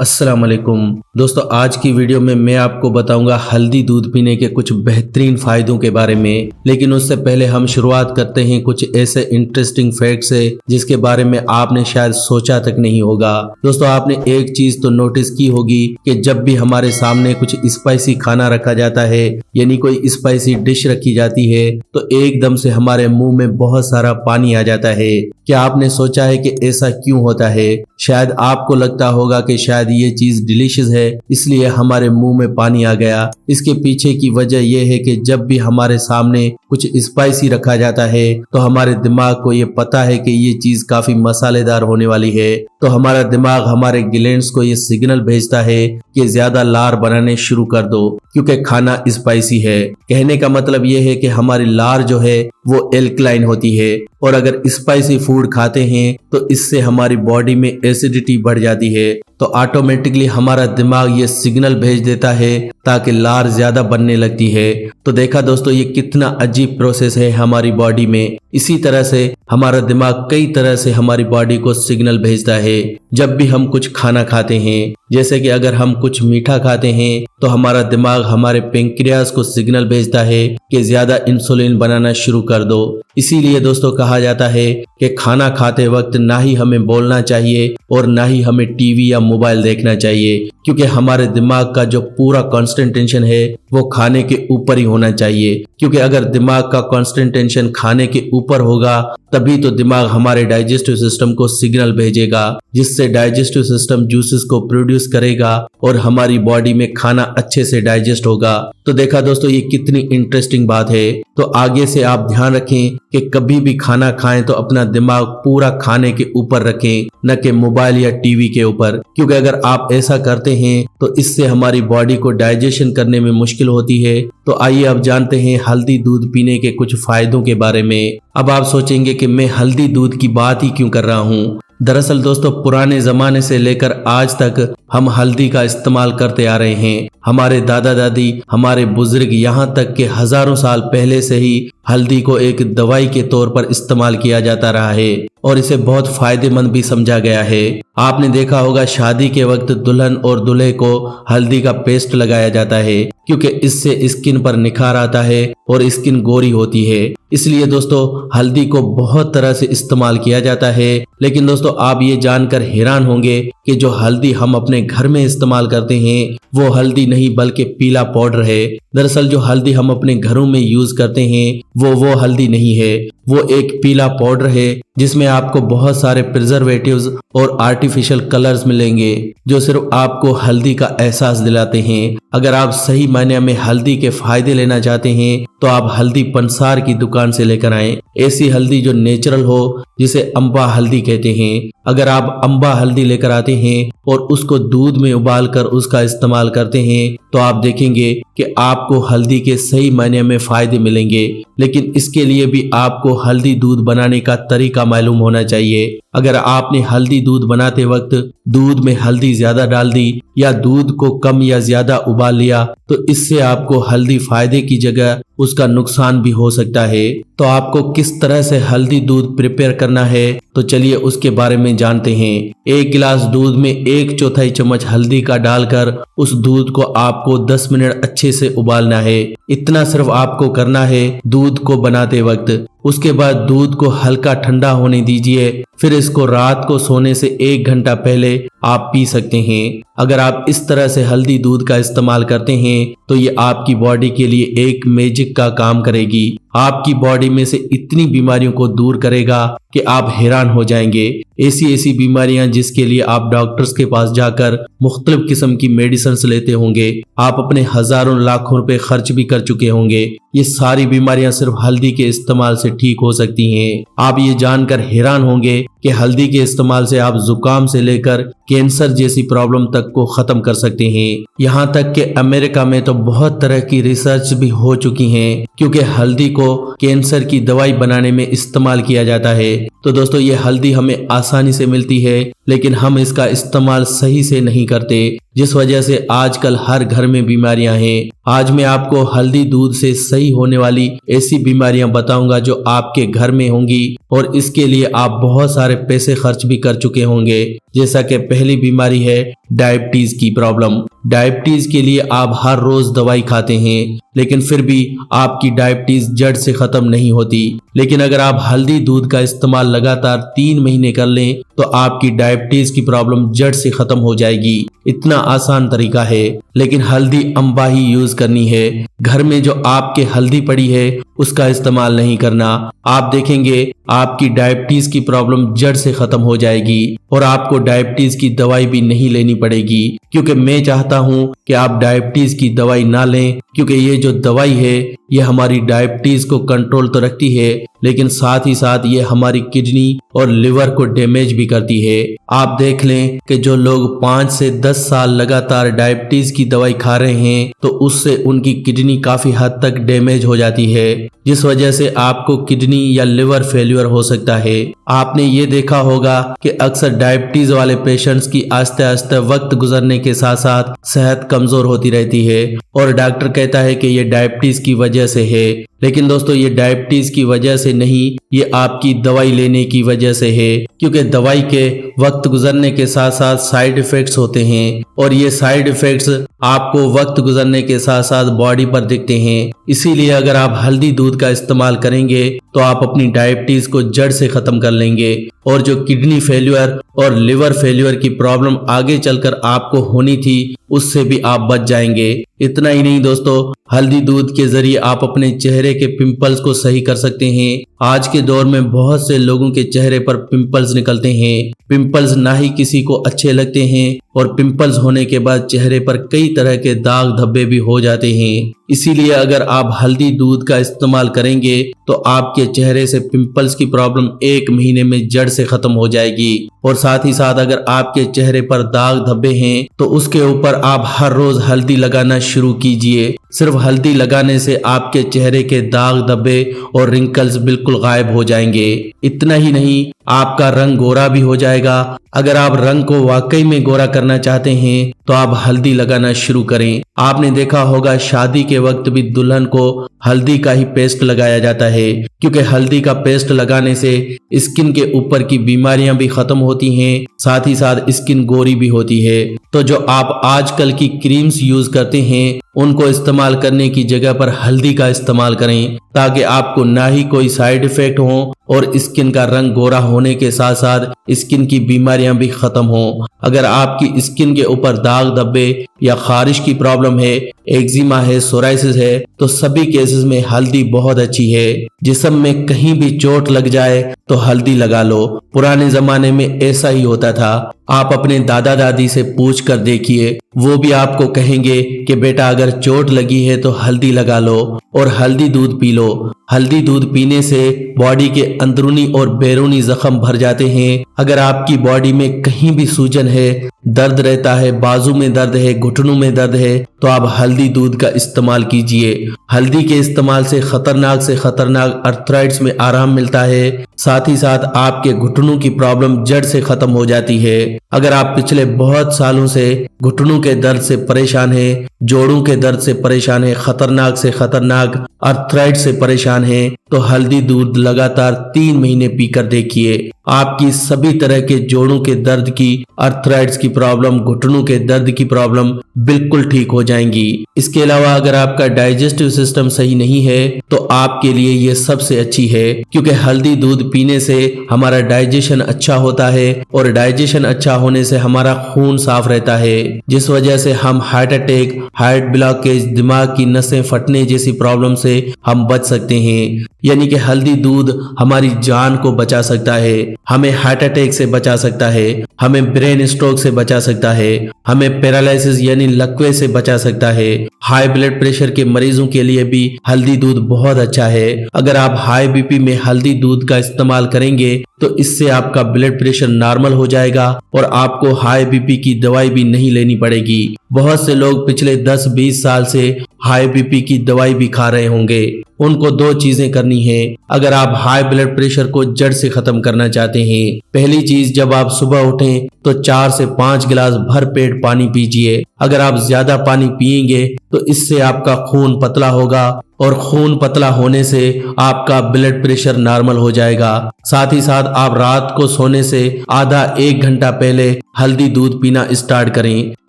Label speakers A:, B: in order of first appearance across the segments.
A: अस्सलाम वालेकुम दोस्तों, आज की वीडियो में मैं आपको बताऊंगा हल्दी दूध पीने के कुछ बेहतरीन फायदों के बारे में। लेकिन उससे पहले हम शुरुआत करते हैं कुछ ऐसे इंटरेस्टिंग फैक्ट से जिसके बारे में आपने शायद सोचा तक नहीं होगा। दोस्तों, आपने एक चीज तो नोटिस की होगी कि जब भी हमारे सामने कुछ स्पाइसी खाना रखा जाता है, यानी कोई स्पाइसी डिश रखी जाती है, तो एकदम से हमारे मुंह में बहुत सारा पानी आ जाता है। क्या आपने सोचा है कि ऐसा क्यों होता है? शायद आपको लगता होगा कि शायद ये चीज डिलीशियस है इसलिए हमारे मुंह में पानी आ गया। इसके पीछे की वजह यह है कि जब भी हमारे सामने कुछ स्पाइसी रखा जाता है तो हमारे दिमाग को ये पता है कि ये चीज काफी मसालेदार होने वाली है, तो हमारा दिमाग हमारे ग्लैंड्स को ये सिग्नल भेजता है कि ज्यादा लार बनाने शुरू कर दो क्योंकि खाना स्पाइसी है। कहने का मतलब ये है कि हमारी लार जो है वो एल्कलाइन होती है और अगर स्पाइसी फूड खाते हैं तो इससे हमारी बॉडी में एसिडिटी बढ़ जाती है, तो ऑटोमेटिकली हमारा दिमाग ये सिग्नल भेज देता है ताकि लार ज्यादा बनने लगती है। तो देखा दोस्तों, ये कितना अजीब प्रोसेस है हमारी बॉडी में। इसी तरह से हमारा दिमाग कई तरह से हमारी बॉडी को सिग्नल भेजता है जब भी हम कुछ खाना खाते हैं। जैसे कि अगर हम कुछ मीठा खाते हैं तो हमारा दिमाग हमारे पेंक्रियाज को सिग्नल भेजता है कि ज्यादा इंसुलिन बनाना शुरू कर दो। इसीलिए दोस्तों कहा जाता है कि खाना खाते वक्त ना ही हमें बोलना चाहिए और ना ही हमें टीवी या मोबाइल देखना चाहिए, क्योंकि हमारे दिमाग का जो पूरा कंसंट्रेशन है वो खाने के ऊपर ही होना चाहिए। क्योंकि अगर दिमाग का कंसंट्रेशन खाने के ऊपर होगा तभी तो दिमाग हमारे डाइजेस्टिव सिस्टम को सिग्नल भेजेगा, जिससे डाइजेस्टिव सिस्टम जूसेस को प्रोड्यूस करेगा और हमारी बॉडी में खाना अच्छे से डाइजेस्ट होगा। तो देखा दोस्तों, ये कितनी इंटरेस्टिंग बात है। तो आगे से आप ध्यान रखें कि कभी भी खाना खाएं तो अपना दिमाग पूरा खाने के ऊपर रखें, न कि मोबाइल या टीवी के ऊपर, क्योंकि अगर आप ऐसा करते हैं तो इससे हमारी बॉडी को डाइजेशन करने में मुश्किल होती है। तो आइए अब जानते हैं हल्दी दूध पीने के कुछ फायदों के बारे में। अब आप सोचेंगे कि मैं हल्दी दूध की बात ही क्यों कर रहा हूँ। दरअसल दोस्तों, पुराने जमाने से लेकर आज तक हम हल्दी का इस्तेमाल करते आ रहे हैं। हमारे दादा दादी, हमारे बुजुर्ग, यहाँ तक के हजारों साल पहले से ही हल्दी को एक दवाई के तौर पर इस्तेमाल किया जाता रहा है और इसे बहुत फायदेमंद भी समझा गया है। आपने देखा होगा शादी के वक्त दुल्हन और दूल्हे को हल्दी का पेस्ट लगाया जाता है क्योंकि इससे स्किन पर निखार आता है और स्किन गोरी होती है। इसलिए दोस्तों हल्दी को बहुत तरह से इस्तेमाल किया जाता है। लेकिन दोस्तों आप ये जानकर हैरान होंगे कि जो हल्दी हम अपने घर में इस्तेमाल करते हैं वो हल्दी नहीं बल्कि पीला पाउडर है। दरअसल जो हल्दी हम अपने घरों में यूज करते हैं वो हल्दी नहीं है, वो एक पीला पाउडर है जिसमें आपको बहुत सारे प्रिजर्वेटिव्स और आर्टिफिशियल कलर्स मिलेंगे जो सिर्फ आपको हल्दी का एहसास दिलाते हैं। अगर आप सही मायने में हल्दी के फायदे लेना चाहते हैं तो आप हल्दी पंसार की दुकान से लेकर आएं। ऐसी हल्दी जो नेचुरल हो, जिसे अम्बा हल्दी कहते हैं। अगर आप अम्बा हल्दी लेकर आते हैं और उसको दूध में उबाल कर उसका इस्तेमाल करते हैं तो आप देखेंगे कि आपको हल्दी के सही मायने में फायदे मिलेंगे। लेकिन इसके लिए भी आपको हल्दी दूध बनाने का तरीका मालूम होना चाहिए। अगर आपने हल्दी दूध बनाते वक्त दूध में हल्दी ज्यादा डाल दी या दूध को कम या ज्यादा उबाल लिया तो इससे आपको हल्दी फायदे की जगह उसका नुकसान भी हो सकता है। तो आपको किस तरह से हल्दी दूध प्रिपेयर करना है तो चलिए उसके बारे में जानते हैं। एक गिलास दूध में 1/4 चम्मच हल्दी का डालकर उस दूध को आपको 10 मिनट अच्छे से उबालना है। इतना सिर्फ आपको करना है दूध को बनाते वक्त। उसके बाद दूध को हल्का ठंडा होने दीजिए, फिर इसको रात को सोने से 1 घंटा पहले आप पी सकते हैं। अगर आप इस तरह से हल्दी दूध का इस्तेमाल करते हैं तो ये आपकी बॉडी के लिए एक मैजिक का काम करेगी। आपकी बॉडी में से इतनी बीमारियों को दूर करेगा कि आप हैरान हो जाएंगे। ऐसी बीमारियां जिसके लिए आप डॉक्टर्स के पास जाकर मुख्तलिफ किस्म की मेडिसिन लेते होंगे, आप अपने हजारों लाखों रुपए खर्च भी कर चुके होंगे, ये सारी बीमारियां सिर्फ हल्दी के इस्तेमाल से ठीक हो सकती हैं। आप ये जानकर हैरान होंगे कि हल्दी के इस्तेमाल से आप जुकाम से लेकर कैंसर जैसी प्रॉब्लम तक को खत्म कर सकते हैं। यहाँ तक कि अमेरिका में तो बहुत तरह की रिसर्च भी हो चुकी हैं क्योंकि हल्दी को कैंसर की दवाई बनाने में इस्तेमाल किया जाता है। तो दोस्तों ये हल्दी हमें आसानी से मिलती है लेकिन हम इसका इस्तेमाल सही से नहीं करते, जिस वजह से आजकल हर घर में बीमारियां हैं। आज मैं आपको हल्दी दूध से सही होने वाली ऐसी बीमारियां बताऊंगा जो आपके घर में होंगी और इसके लिए आप बहुत सारे पैसे खर्च भी कर चुके होंगे। जैसा कि पहली बीमारी है डायबिटीज की प्रॉब्लम। डायबिटीज के लिए आप हर रोज दवाई खाते हैं, लेकिन फिर भी आपकी डायबिटीज जड़ से खत्म नहीं होती। लेकिन अगर आप हल्दी दूध का इस्तेमाल लगातार 3 महीने कर लें तो आपकी डायबिटीज की प्रॉब्लम जड़ से खत्म हो जाएगी। इतना आसान तरीका है, लेकिन हल्दी अम्बा ही यूज करनी है। घर में जो आपके हल्दी पड़ी है उसका इस्तेमाल नहीं करना। आप देखेंगे आपकी डायबिटीज की प्रॉब्लम जड़ से खत्म हो जाएगी और आपको डायबिटीज की दवाई भी नहीं लेनी पड़ेगी। क्योंकि मैं चाहता हूं कि आप डायबिटीज की दवाई ना लें, क्योंकि ये जो दवाई है ये हमारी डायबिटीज को कंट्रोल तो रखती है, लेकिन साथ ही साथ ये हमारी किडनी और लिवर को डैमेज भी करती है। आप देख लें कि जो लोग 5 से 10 साल लगातार डायबिटीज की दवाई खा रहे हैं तो उससे उनकी किडनी काफी हद तक डैमेज हो जाती है, जिस वजह से आपको किडनी या लिवर फेल्यूर हो सकता है। आपने ये देखा होगा कि अक्सर डायबिटीज वाले पेशेंट्स की आस्ते आस्ते वक्त गुजरने के साथ साथ सेहत कमजोर होती रहती है और डॉक्टर कहता है कि ये डायबिटीज की वजह से है। लेकिन दोस्तों ये डायबिटीज की वजह से नहीं, ये आपकी दवाई लेने की वजह से है। क्योंकि दवाई के वक्त गुजरने के साथ साथ साइड इफेक्ट्स होते हैं और ये साइड इफेक्ट्स आपको वक्त गुजरने के साथ साथ बॉडी पर दिखते हैं। इसीलिए अगर आप हल्दी दूध का इस्तेमाल करेंगे तो आप अपनी डायबिटीज को जड़ से खत्म कर लेंगे और जो किडनी फेल्यूर और लिवर फेल्यूर की प्रॉब्लम आगे चलकर आपको होनी थी उससे भी आप बच जाएंगे। इतना ही नहीं दोस्तों, हल्दी दूध के जरिए आप अपने चेहरे के पिंपल्स को सही कर सकते हैं। आज के दौर में बहुत से लोगों के चेहरे पर पिंपल्स निकलते हैं। पिंपल्स ना ही किसी को अच्छे लगते हैं और पिंपल्स होने के बाद चेहरे पर कई तरह के दाग धब्बे भी हो जाते हैं। इसीलिए अगर आप हल्दी दूध का इस्तेमाल करेंगे तो आपके चेहरे से पिंपल्स की प्रॉब्लम 1 महीने में जड़ से खत्म हो जाएगी। और साथ ही साथ अगर आपके चेहरे पर दाग धब्बे हैं तो उसके ऊपर आप हर रोज हल्दी लगाना शुरू कीजिए। सिर्फ हल्दी लगाने से आपके चेहरे के दाग धब्बे और रिंकल्स बिल्कुल गायब हो जाएंगे। इतना ही नहीं, आपका रंग गोरा भी हो जाएगा। अगर आप रंग को वाकई में गोरा करना चाहते हैं तो आप हल्दी लगाना शुरू करें। आपने देखा होगा शादी के वक्त भी दुल्हन को हल्दी का ही पेस्ट लगाया जाता है, क्योंकि हल्दी का पेस्ट लगाने से स्किन के ऊपर की बीमारियां भी खत्म होती हैं, साथ ही साथ स्किन गोरी भी होती है। तो जो आप आजकल की क्रीम्स यूज करते हैं उनको इस्तेमाल करने की जगह पर हल्दी का इस्तेमाल करें, ताकि आपको ना ही कोई साइड इफेक्ट हो और स्किन का रंग गोरा होने के साथ साथ स्किन की बीमारियां भी खत्म हो। अगर आपकी स्किन के ऊपर दाग धब्बे या खारिश की प्रॉब्लम है, एक्जिमा है, सोराइसिस है, तो सभी केसेस में हल्दी बहुत अच्छी है। जिस्म में कहीं भी चोट लग जाए तो हल्दी लगा लो। पुराने जमाने में ऐसा ही होता था। आप अपने दादा दादी से पूछ कर देखिए, वो भी आपको कहेंगे कि बेटा अगर चोट लगी है तो हल्दी लगा लो और हल्दी दूध पी लो। हल्दी दूध पीने से बॉडी के अंदरूनी और बैरूनी जख्म भर जाते हैं। अगर आपकी बॉडी में कहीं भी सूजन है, दर्द रहता है, बाजू में दर्द है, घुटनों में दर्द है, तो आप हल्दी दूध का इस्तेमाल कीजिए। हल्दी के इस्तेमाल से खतरनाक अर्थराइट्स में आराम मिलता है। साथ ही साथ आपके घुटनों की प्रॉब्लम जड़ से खत्म हो जाती है। अगर आप पिछले बहुत सालों से घुटनों के दर्द से परेशान हैं, जोड़ों के दर्द से परेशान हैं, खतरनाक से खतरनाक अर्थराइट से परेशान हैं, तो हल्दी दूध लगातार 3 महीने पीकर देखिए। आपकी सभी तरह के जोड़ों के दर्द की, अर्थराइट्स की प्रॉब्लम, घुटनों के दर्द की प्रॉब्लम बिल्कुल ठीक हो जाएंगी। इसके अलावा अगर आपका डाइजेस्टिव सिस्टम सही नहीं है तो आपके लिए ये सबसे अच्छी है, क्योंकि हल्दी दूध पीने से हमारा डाइजेशन अच्छा होता है और डाइजेशन अच्छा होने से हमारा खून साफ रहता है, जिस वजह से हम हार्ट अटैक, हार्ट ब्लॉकेज, दिमाग की नसें फटने जैसी प्रॉब्लम से हम बच सकते हैं। यानी कि हल्दी दूध हमारी जान को बचा सकता है, हमें हार्ट अटैक से बचा सकता है, हमें ब्रेन स्ट्रोक से बचा सकता है, हमें पैरालिसिस यानी लकवे से बचा सकता है। हाई ब्लड प्रेशर के मरीजों के लिए भी हल्दी दूध बहुत अच्छा है। अगर आप हाई बीपी में हल्दी दूध का इस्तेमाल करेंगे तो इससे आपका ब्लड प्रेशर नॉर्मल हो जाएगा और आपको हाई बीपी की दवाई भी नहीं लेनी पड़ेगी। बहुत से लोग पिछले 10-20 साल से हाई बीपी की दवाई भी खा रहे होंगे। उनको 2 चीजें करनी है अगर आप हाई ब्लड प्रेशर को जड़ से खत्म करना चाहते हैं। पहली चीज, जब आप सुबह उठें तो 4 से 5 गिलास भर पेट पानी पीजिए। अगर आप ज्यादा पानी पिएंगे तो इससे आपका खून पतला होगा और खून पतला होने से आपका ब्लड प्रेशर नॉर्मल हो जाएगा। साथ ही साथ आप रात को सोने से आधा 1 घंटा पहले हल्दी दूध पीना स्टार्ट करें।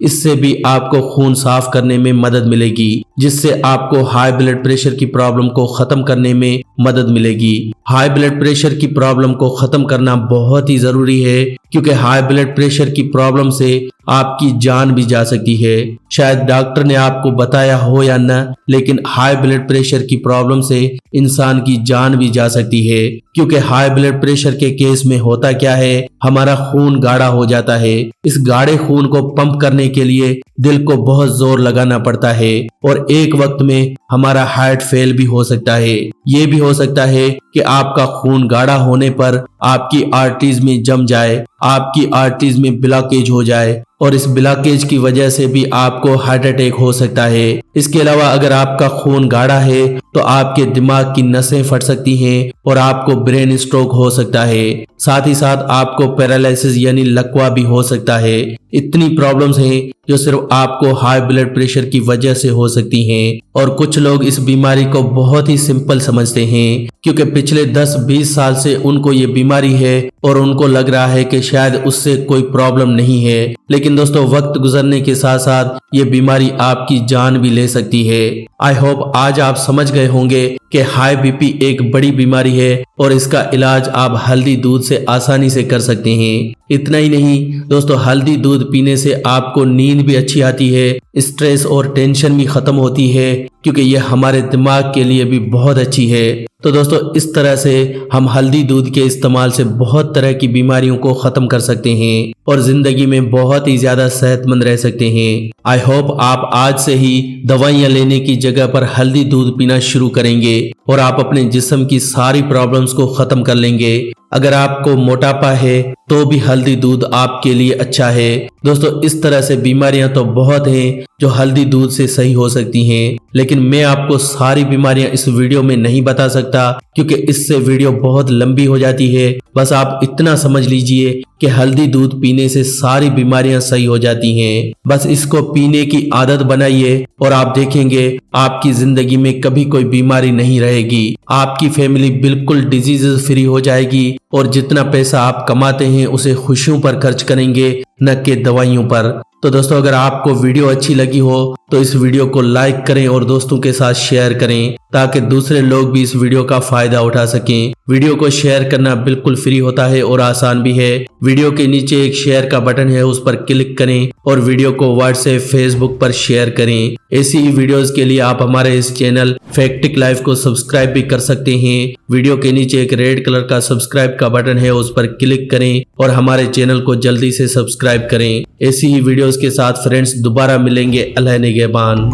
A: इससे भी आपको खून साफ करने में मदद मिलेगी, जिससे आपको हाई ब्लड प्रेशर की प्रॉब्लम को खत्म करने में मदद मिलेगी। हाई ब्लड प्रेशर की प्रॉब्लम को खत्म करना बहुत ही जरूरी है, क्योंकि हाई ब्लड प्रेशर की प्रॉब्लम से आपकी जान भी जा सकती है। शायद डॉक्टर ने आपको बताया हो या न, लेकिन हाई ब्लड प्रेशर की प्रॉब्लम से इंसान की जान भी जा सकती है। क्योंकि हाई ब्लड प्रेशर के केस में होता क्या है, हमारा खून गाढ़ा हो जाता है। इस गाढ़े खून को पंप करने के लिए दिल को बहुत जोर लगाना पड़ता है और एक वक्त में हमारा हार्ट फेल भी हो सकता है। ये भी हो सकता है कि आपका खून गाढ़ा होने पर आपकी आर्टरीज में जम जाए, आपकी आर्टरीज में ब्लॉकेज हो जाए और इस ब्लॉकेज की वजह से भी आपको हार्ट अटैक हो सकता है। इसके अलावा अगर आपका खून गाढ़ा है तो आपके दिमाग की नसें फट सकती हैं और आपको ब्रेन स्ट्रोक हो सकता है। साथ ही साथ आपको पैरालिसिस यानी लकवा भी हो सकता है। इतनी प्रॉब्लम्स हैं जो सिर्फ आपको हाई ब्लड प्रेशर की वजह से हो सकती हैं। और कुछ लोग इस बीमारी को बहुत ही सिंपल समझते हैं, क्योंकि पिछले 10-20 साल से उनको ये बीमारी है और उनको लग रहा है कि शायद उससे कोई प्रॉब्लम नहीं है। लेकिन दोस्तों, वक्त गुजरने के साथ साथ ये बीमारी आपकी जान भी ले सकती है। आई होप आज आप समझ गए होंगे कि हाई बीपी एक बड़ी बीमारी है और इसका इलाज आप हल्दी दूध से आसानी से कर सकते हैं। इतना ही नहीं दोस्तों, हल्दी दूध पीने से आपको नींद भी अच्छी आती है, स्ट्रेस और टेंशन भी खत्म होती है, क्योंकि यह हमारे दिमाग के लिए भी बहुत अच्छी है। तो दोस्तों, इस तरह से हम हल्दी दूध के इस्तेमाल से बहुत तरह की बीमारियों को खत्म कर सकते हैं और जिंदगी में बहुत ही ज्यादा सेहतमंद रह सकते हैं। आई होप आप आज से ही दवाइयां लेने की जगह पर हल्दी दूध पीना शुरू करेंगे और आप अपने जिस्म की सारी प्रॉब्लम्स को खत्म कर लेंगे। अगर आपको मोटापा है तो भी हल्दी दूध आपके लिए अच्छा है। दोस्तों, इस तरह से बीमारियां तो बहुत हैं जो हल्दी दूध से सही हो सकती हैं, लेकिन मैं आपको सारी बीमारियां इस वीडियो में नहीं बता सकता, क्योंकि इससे वीडियो बहुत लंबी हो जाती है। बस आप इतना समझ लीजिए कि हल्दी दूध पीने से सारी बीमारियां सही हो जाती हैं। बस इसको पीने की आदत बनाइए और आप देखेंगे आपकी जिंदगी में कभी कोई बीमारी नहीं रहेगी। आपकी फैमिली बिल्कुल डिजीजेस फ्री हो जाएगी और जितना पैसा आप कमाते हैं उसे खुशियों पर खर्च करेंगे, न कि दवाइयों पर। तो दोस्तों, अगर आपको वीडियो अच्छी लगी हो तो इस वीडियो को लाइक करें और दोस्तों के साथ शेयर करें, ताकि दूसरे लोग भी इस वीडियो का फायदा उठा सकें। वीडियो को शेयर करना बिल्कुल फ्री होता है और आसान भी है। वीडियो के नीचे एक शेयर का बटन है, उस पर क्लिक करें और वीडियो को व्हाट्सएप, फेसबुक पर शेयर करें। ऐसी ही वीडियोस के लिए आप हमारे इस चैनल फैक्टिक लाइफ को सब्सक्राइब भी कर सकते हैं। वीडियो के नीचे एक रेड कलर का सब्सक्राइब का बटन है, उस पर क्लिक करें और हमारे चैनल को जल्दी से सब्सक्राइब करें। ऐसी ही वीडियोस के साथ फ्रेंड्स दोबारा मिलेंगे। अल्लाह निगहबान।